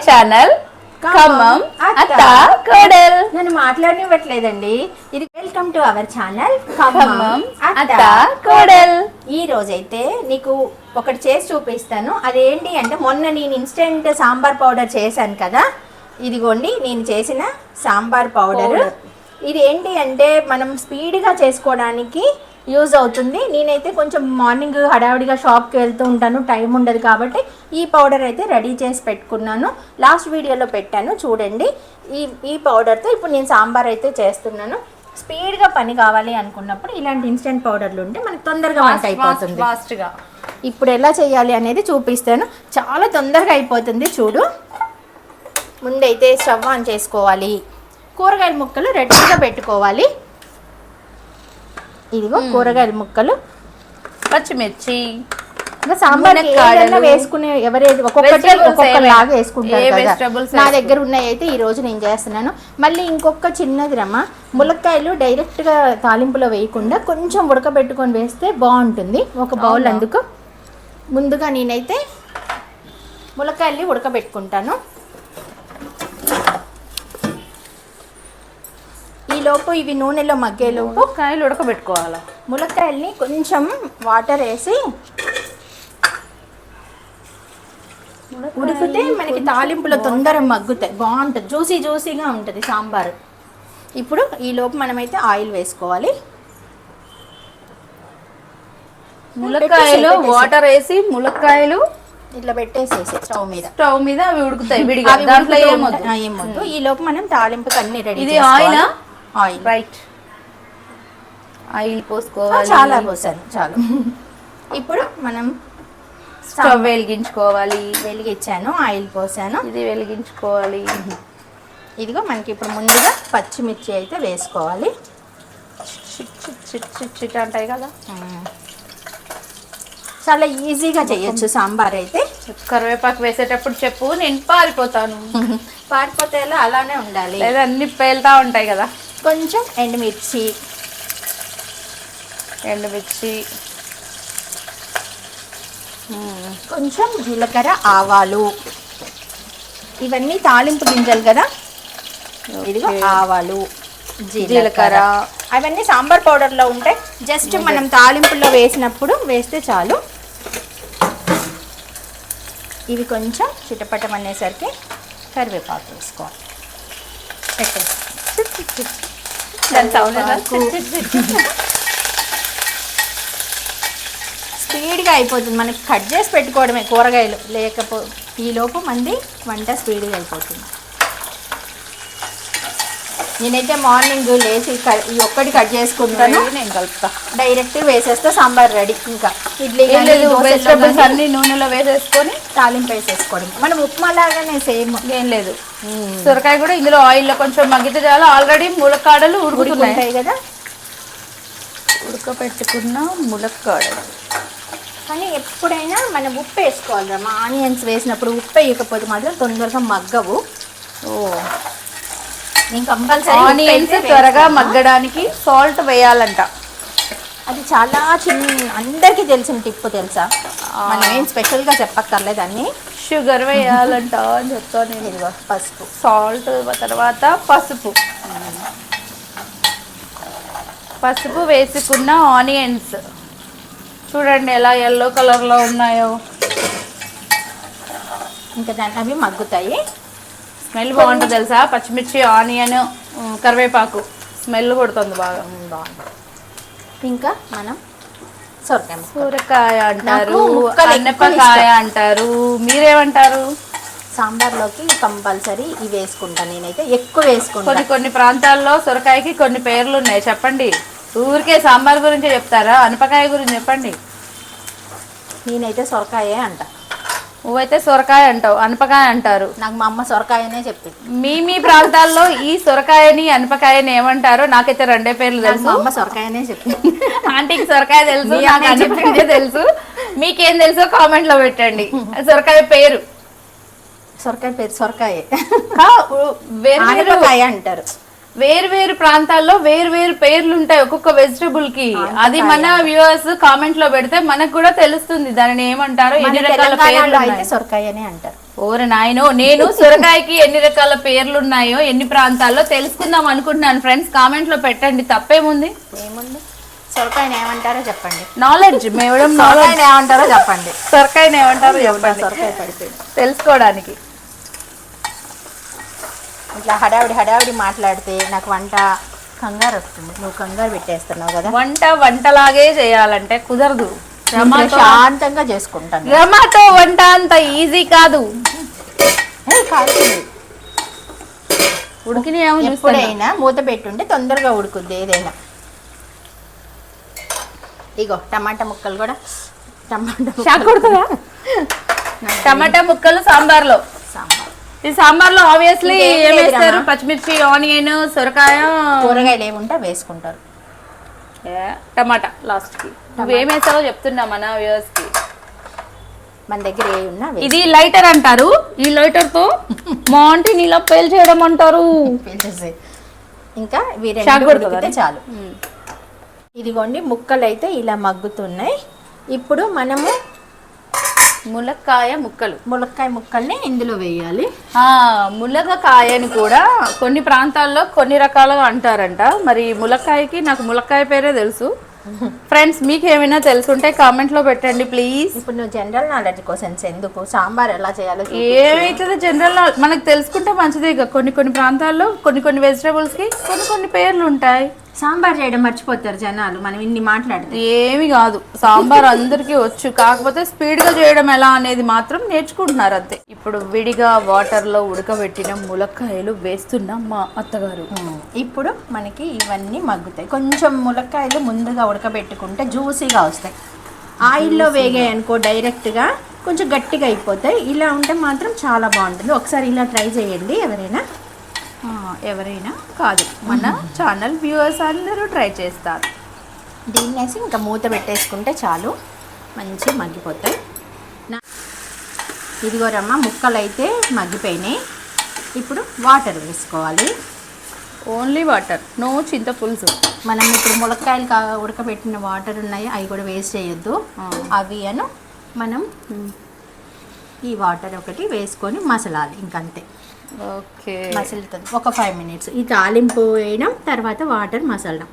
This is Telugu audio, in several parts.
ఛానల్ ఖమ్మం అత్త కోడల్. నన్ను మాట్లాడనివ్వట్లేదండి. ఇది welcome to our channel Khammam అత్త కోడల్. ఈ రోజైతే నీకు ఒకటి చేసి చూపిస్తాను. అదేంటి అంటే మొన్న నేను ఇన్స్టెంట్ సాంబార్ పౌడర్ చేశాను కదా, ఇదిగోండి నేను చేసిన సాంబార్ పౌడర్. ఇది ఏంటి అంటే మనం స్పీడ్గా చేసుకోవడానికి యూజ్ అవుతుంది. నేనైతే కొంచెం మార్నింగ్ హడావిడిగా షాప్కి వెళ్తూ ఉంటాను, టైం ఉండదు కాబట్టి ఈ పౌడర్ అయితే రెడీ చేసి పెట్టుకున్నాను. లాస్ట్ వీడియోలో పెట్టాను చూడండి. ఈ పౌడర్తో ఇప్పుడు నేను సాంబార్ అయితే చేస్తున్నాను. స్పీడ్గా పని కావాలి అనుకున్నప్పుడు ఇలాంటి ఇన్స్టెంట్ పౌడర్లు ఉంటే మనకు తొందరగా వంట అయిపోతుంది. ఫాస్ట్గా ఇప్పుడు ఎలా చేయాలి అనేది చూపిస్తాను. చాలా తొందరగా అయిపోతుంది. చూడు, ముందైతే స్టవ్ ఆన్ చేసుకోవాలి. కూరగాయల ముక్కలు రెడీగా పెట్టుకోవాలి. ఇదిగో కూరగాయల ముక్కలు, పచ్చిమిర్చి, సాంబార్ వేసుకునే ఎవరేది ఒక్కొక్కలాగా వేసుకుంటారు కదా. నా దగ్గర ఉన్నాయి అయితే ఈ రోజు నేను చేస్తున్నాను. మళ్ళీ ఇంకొక చిన్నది రమ్మ, ములక్కాయలు డైరెక్ట్గా తాలింపులో వేయకుండా కొంచెం ఉడకబెట్టుకొని వేస్తే బాగుంటుంది. ఒక బౌల్ అందుకు ముందుగా నేనైతే ములక్కాయల్ని ఉడకబెట్టుకుంటాను. ఈలోపు ఇవి నూనెలో మగ్గేలోపు కాయలు ఉడకబెట్టుకోవాలి. ములక్కాయల్ని కొంచెం వాటర్ వేసి ఉడికితే మనకి తాలింపులో తొందరగా మగ్గుతాయి, బాగుంటుంది, జ్యూసీగా ఉంటుంది సాంబారు. ఇప్పుడు ఈలోపు మనమైతే ఆయిల్ వేసుకోవాలి. ములక్కాయలు వాటర్ వేసి ములక్కాయలు ఇట్లా పెట్టేసేసి స్టవ్ మీద అవి ఉడుకుతాయి విడిగా. దాంట్లో ఏమొద్దు. ఈలోపు మనం తాలింపుకి అన్ని రెడీ. ఇది ఆయిల్ రైట్, ఆయిల్ పోసుకోవాలి. చాలా పోసాను చాలు. ఇప్పుడు మనం స్టవ్ వెలిగించుకోవాలి. వెలిగించాను, ఆయిల్ పోసాను, ఇది వెలిగించుకోవాలి. ఇదిగో మనకి ఇప్పుడు ముందుగా పచ్చిమిర్చి అయితే వేసుకోవాలి. చిట్ అంటాయి కదా, చాలా ఈజీగా చేయొచ్చు సాంబార్ అయితే. కరివేపాకు వేసేటప్పుడు చెప్పు, నేను పారిపోతాను. పారిపోతే అలానే ఉండాలి, లేదా అన్ని పేలుతా ఉంటాయి కదా. కొంచెం ఎండుమిర్చి, కొంచెం జీలకర్ర, ఆవాలు, ఇవన్నీ తాలింపు గింజలు కదా. ఇదిగో ఆవాలు, జీలకర్ర, అవన్నీ సాంబార్ పౌడర్లో ఉంటాయి. జస్ట్ మనం తాలింపుల్లో వేసినప్పుడు వేస్తే చాలు. ఇవి కొంచెం చిటపటం అనేసరికి కరివేపాకు వేసుకోవాలి. స్పీడ్గా అయిపోతుంది, మనకి కట్ చేసి పెట్టుకోవడమే కూరగాయలు. ఈలోపు మంది వంట స్పీడ్గా అయిపోతుంది. నేనైతే మార్నింగ్ లేచి ఈ ఒక్కటి కట్ చేసుకుంటాను, నేను కలుపుతా, డైరెక్ట్ వేసేస్తే సాంబార్ రెడీ. ఇంకా ఇడ్లీ వెజిటబుల్స్ అన్ని నూనెలో వేసేసుకొని తాలింపు వేసేసుకోవడం. మనం ఉప్మా లాగానే సేమ్, ఏం లేదు. సొరకాయ కూడా ఇందులో ఆయిల్లో కొంచెం మగ్గితే చాలు. ఆల్రెడీ ములక్కాడలు ఉడుకుతున్నాయి కదా, ఉడకపెట్టుకున్న ములక్కాడలు. కానీ ఎప్పుడైనా మనం ఉప్పు వేసుకోవాలి. మా ఆనియన్స్ వేసినప్పుడు ఉప్పు వేయకపోతే మాత్రం తొందరగా మగ్గవు. నేను కంపల్సరీ ఆనియన్స్ త్వరగా మగ్గడానికి సాల్ట్ వేయాలంట. అది చాలా అందరికీ తెలిసిన టిప్పు తెలుసా, మనం ఏం స్పెషల్గా చెప్పక్కర్లేదు. అన్ని షుగర్ వేయాలంట అని చెప్తాను నేను. ఇదిగో పసుపు, సాల్ట్, తర్వాత పసుపు వేసుకున్న ఆనియన్స్ చూడండి ఎలా ఎల్లో కలర్లో ఉన్నాయో. ఇంకా అవి మగ్గుతాయి. స్మెల్ బాగుంటుంది తెలుసా, పచ్చిమిర్చి, ఆనియన్, కరివేపాకు కొడుతుంది బాగా. ఇంకా మనం సొరకాయ అంటారు, అన్నపకాయ అంటారు, మీరేమంటారు? సాంబార్లోకి కంపల్సరీ ఇవి వేసుకుంటాను నేనైతే, ఎక్కువ వేసుకుంటాను. కొన్ని ప్రాంతాల్లో సొరకాయకి కొన్ని పేర్లు ఉన్నాయి, చెప్పండి. ఊరికే సాంబార్ గురించి చెప్తారా? అనపకాయ గురించి చెప్పండి. నేనైతే సొరకాయే అంట. నువ్వైతే సొరకాయ అంటావు, అనపకాయ అంటారు. నాకు మా అమ్మ సొరకాయనే చెప్పింది. మీ ప్రాంతాల్లో ఈ సొరకాయని అనపకాయని ఏమంటారో నాకైతే రెండే పేర్లు తెలుసు. మా అమ్మ సొరకాయనే చెప్పింది. ఆంటీకి సొరకాయ తెలుసు, నాకు అనపకాయ తెలుసు. మీకేం తెలుసో కామెంట్ లో పెట్టండి. సొరకాయ పేరు సొరకాయే, వేరు అంటారు. వేరు వేరు ప్రాంతాల్లో వేరు వేరు పేర్లు ఉంటాయి ఒక్కొక్క వెజిటబుల్ కి. అది మన వ్యూవర్స్ కామెంట్ లో పెడితే మనకు కూడా తెలుస్తుంది దానిని ఏమంటారో, ఎన్ని రకాల పేర్లు. సొరకాయనే అంటారు. ఓరే నాయనో, నేను సొరకాయకి ఎన్ని రకాల పేర్లు ఉన్నాయో ఎన్ని ప్రాంతాల్లో తెలుసుకుందాం అనుకుంటున్నాను. ఫ్రెండ్స్ కామెంట్ లో పెట్టండి, తప్పేముంది. ఏముంది, సొరకాయని ఏమంటారో చెప్పండి. నాలెడ్జ్ మేడం, సొరకాయని ఏమంటారో చెప్పండి. సొరకాయని ఏమంటారో చెప్పండి, సొరకాయ పడిపోయింది తెలుసుకోవడానికి. ఇట్లా హడావిడి మాట్లాడితే నాకు వంట కంగారు వస్తుంది. నువ్వు కంగారు పెట్టేస్తున్నావు కదా. వంటలాగే చేయాలంటే కుదరదు. శాంతంగా చేసుకుంటాను. రమాతో వంట అంత ఈజీ కాదు. ఉడికిన ఎప్పుడైనా మూత పెట్టుంటే తొందరగా ఉడుకుద్ది ఏదైనా. ఇగో టమాటా ముక్కలు కూడా, టమాటా ముక్కలు సాంబార్లో. సాంబార్, ఈ సాంబార్లో ఆబ్వియస్లీ ఏం వేస్తారు? పచ్చిమిర్చి, ఆనియన్, సొరకాయ, కూరగాయలు ఏముంటే వేసుకుంటారు. టమాటా లాస్ట్ కి. నువ్వేం వేసావో చెప్తున్నా మన వ్యూవర్స్ కి. మన దగ్గర ఏ ఉన్నా ఇది లైటర్ అంటారు. ఈ లైటర్ తో మా ఆంటీ నీళ్ళ పేల్ చేయడం అంటారు. ఇంకా వీరైతే చాలు. ఇదిగోండి ముక్కలు అయితే ఇలా మగ్గుతున్నాయి. ఇప్పుడు మనము ములక్కాయ ముక్కల్ని ఇందులో వేయాలి. ములక్కాయని కూడా కొన్ని ప్రాంతాల్లో కొన్ని రకాలుగా అంటారంట. మరి ములక్కాయకి నాకు ములక్కాయ పేరే తెలుసు. ఫ్రెండ్స్ మీకు ఏమైనా తెలుసుంటే కామెంట్ లో పెట్టండి ప్లీజ్. ఇప్పుడు నువ్వు జనరల్ నాలెడ్జ్ కోసం ఎందుకు సాంబార్ ఎలా చేయాలో ఏమైతుంది, జనరల్ మనకు తెలుసుకుంటే మంచిదే. కొన్ని ప్రాంతాల్లో కొన్ని వెజిటేబుల్స్ కి కొన్ని పేర్లు ఉంటాయి. సాంబార్ చేయడం మర్చిపోతారు జనాలు మనం ఇన్ని మాట్లాడితే. ఏమి కాదు, సాంబార్ అందరికీ వచ్చు, కాకపోతే స్పీడ్ గా చేయడం ఎలా అనేది మాత్రం నేర్చుకుంటున్నారు అంతే. ఇప్పుడు విడిగా వాటర్ లో ఉడకబెట్టిన ములక్కాయలు వేస్తున్నాం మా అత్తగారు. ఇప్పుడు మనకి ఇవన్నీ మగ్గుతాయి. కొంచెం ములక్కాయలు ముందుగా ఉడకబెట్టుకుంటే జ్యూసీగా వస్తాయి. ఆయిల్లో వేగాయి అనుకో డైరెక్ట్గా కొంచెం గట్టిగా అయిపోతాయి. ఇలా ఉంటే మాత్రం చాలా బాగుంటుంది. ఒకసారి ఇలా ట్రై చేయండి ఎవరైనా కాదు, మన ఛానల్ వ్యూవర్స్ అందరూ ట్రై చేస్తారు. దీన్ని వేసి ఇంకా మూత పెట్టేసుకుంటే చాలు, మంచిగా మగ్గిపోతాయి. ఇదిగోరమ్మ ముక్కలు అయితే మగ్గిపోయినాయి. ఇప్పుడు వాటర్ వేసుకోవాలి. ఓన్లీ వాటర్, నో చింతపులుసు. మనం ఇప్పుడు ములక్కాయలు ఉడకబెట్టిన వాటర్ ఉన్నాయి, అవి కూడా వేస్ట్ చేయొద్దు. అవి మనం ఈ వాటర్ ఒకటి వేసుకొని మసలాలి, ఇంకంతే. ఓకే, మసులుతుంది ఒక 5 minutes. ఈ తాలింపు వేయడం, తర్వాత వాటర్ మసలడం.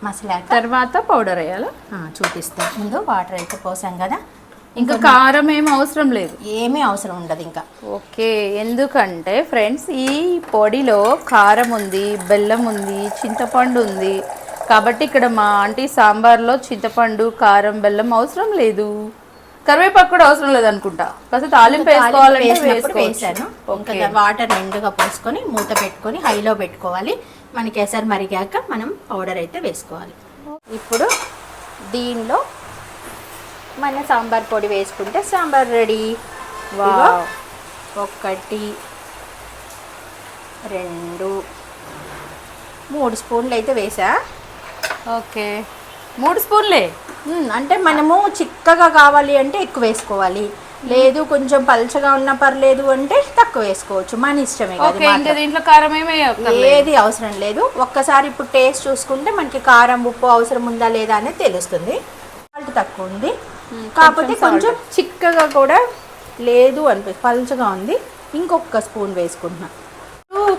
మసలాక తర్వాత పౌడర్ వేయాలా? చూపిస్తాం. ముందు వాటర్ అయితే పోసాం కదా, ఇంకా కారం ఏమి అవసరం లేదు, ఏమీ అవసరం ఉండదు ఇంకా. ఓకే, ఎందుకంటే ఫ్రెండ్స్ ఈ పొడిలో కారం ఉంది, బెల్లం ఉంది, చింతపండు ఉంది. కాబట్టి ఇక్కడ మా ఆంటీ సాంబార్లో చింతపండు, కారం, బెల్లం అవసరం లేదు. కరివేపాకు కూడా అవసరం లేదు అనుకుంటా. కాస్త తాలింపు వేసాను. ఇంకా వాటర్ నిండుగా పోసుకొని మూత పెట్టుకొని హైలో పెట్టుకోవాలి. మనకి ఎసరు మరిగాక మనం పౌడర్ అయితే వేసుకోవాలి. ఇప్పుడు దీనిలో మన సాంబార్ పొడి వేసుకుంటే సాంబార్ రెడీ. 1 2 3 స్పూన్లు అయితే వేసా. ఓకే, 3 స్పూన్లే. అంటే మనము చిక్కగా కావాలి అంటే ఎక్కువ వేసుకోవాలి, లేదు కొంచెం పల్చగా ఉన్నా పర్లేదు అంటే తక్కువ వేసుకోవచ్చు, మన ఇష్టమే. దీంట్లో కారం ఏది అవసరం లేదు. ఒక్కసారి ఇప్పుడు టేస్ట్ చూసుకుంటే మనకి కారం ఉప్పు అవసరం ఉందా లేదా అనేది తెలుస్తుంది. సాల్ట్ తక్కువ ఉంది, కాకపోతే కొంచెం చిక్కగా కూడా లేదు అనిపిస్తుంది, పల్చగా ఉంది. ఇంకొక స్పూన్ వేసుకుంటున్నా.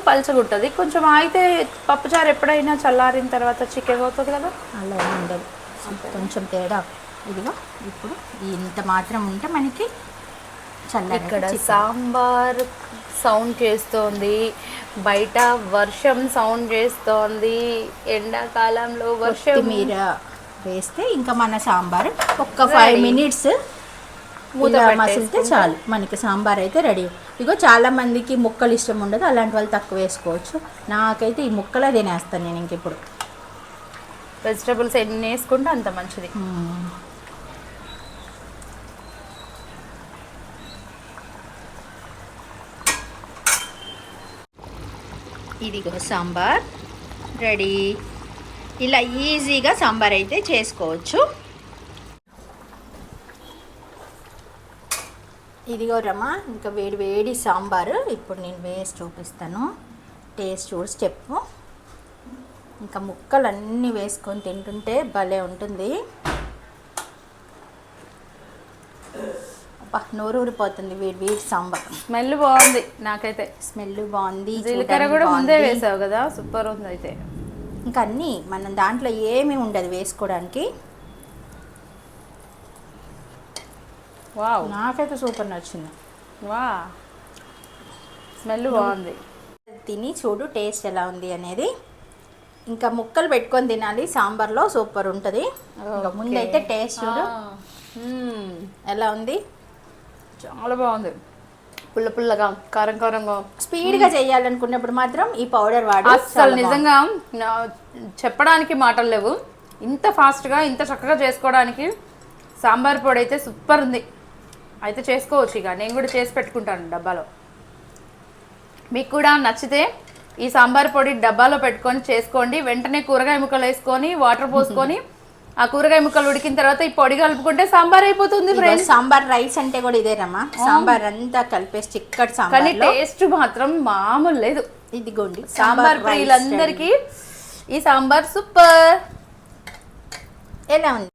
పల్చగా ఉంటుంది కొంచెం. అయితే పప్పుచారు ఎప్పుడైనా చల్లారిన తర్వాత చిక్కగా అవుతుంది కదా, అలా ఉండదు, కొంచెం తేడా. ఇదిగో ఇప్పుడు ఇంత మాత్రం ఉంటే మనకి చల్లగా. ఇక్కడ సాంబార్ సౌండ్ చేస్తోంది, బయట వర్షం సౌండ్ చేస్తోంది. ఎండాకాలంలో వర్షం మీద వేస్తే ఇంకా మన సాంబార్ ఒక్క 5 minutes మూత మసిలితే చాలు, మనకి సాంబార్ అయితే రెడీ. ఇగో చాలా మందికి ముక్కలు ఇష్టం ఉండదు, అలాంటి వాళ్ళు తక్కువ వేసుకోవచ్చు. నాకైతే ఈ ముక్కలే తినేస్తాను నేను. ఇంక ఇప్పుడు వెజిటబుల్స్ ఎన్ని వేసుకుంటే అంత మంచిది. ఇదిగో సాంబార్ రెడీ. ఇలా ఈజీగా సాంబార్ అయితే చేసుకోవచ్చు. ఇదిగో రమ్మ, ఇంకా వేడి వేడి సాంబారు ఇప్పుడు నేను వేసి చూపిస్తాను. టేస్ట్ చూసి చెప్పు. ఇంకా ముక్కలు అన్నీ వేసుకొని తింటుంటే భలే ఉంటుంది. నోరు ఊరిపోతుంది వేడి వేడి సాంబార్. స్మెల్ బాగుంది నాకైతే. స్మెల్ బాగుంది, జీలకర్ర కూడా ముందే వేసావు కదా, సూపర్ ఉంది అయితే. ఇంకా అన్నీ మనం దాంట్లో ఏమీ ఉండదు వేసుకోవడానికి. వావ్, నాకైతే సూపర్ నచ్చింది. వా, స్మెల్ బాగుంది. తిని చూడు టేస్ట్ ఎలా ఉంది అనేది. ఇంకా ముక్కలు పెట్టుకొని తినాలి సాంబార్లో, సూపర్ ఉంటుంది. ఇంకా ముందైతే టేస్ట్ చూడు ఎలా ఉంది. చాలా బాగుంది, పుల్ల పుల్లగా, కారం కారంగా. స్పీడ్గా చేయాలనుకున్నప్పుడు మాత్రం ఈ పౌడర్ వాడు. అసలు నిజంగా చెప్పడానికి మాటలు లేవు. ఇంత ఫాస్ట్గా ఇంత చక్కగా చేసుకోవడానికి సాంబార్ పొడి అయితే సూపర్ ఉంది. అయితే చేసుకోవచ్చు. ఇక నేను కూడా చేసి పెట్టుకుంటాను డబ్బాలో. మీకు కూడా నచ్చితే ఈ సాంబార్ పొడి డబ్బాలో పెట్టుకొని చేసుకోండి. వెంటనే కూరగాయ ముక్కలు వేసుకొని వాటర్ పోసుకొని ఆ కూరగాయ ముక్కలు ఉడికిన తర్వాత ఈ పొడి కలుపుకుంటే సాంబార్ అయిపోతుంది ఫ్రెండ్స్. సాంబార్ రైస్ అంటే కూడా ఇదేనమ్మా, సాంబార్ అంతా కలిపేసి చిక్కటి సాంబార్. కానీ టేస్ట్ మాత్రం మామూలు లేదు. ఇదిగోండి సాంబార్ ప్రియులందరికీ ఈ సాంబార్ సూపర్. ఎలా ఉంది?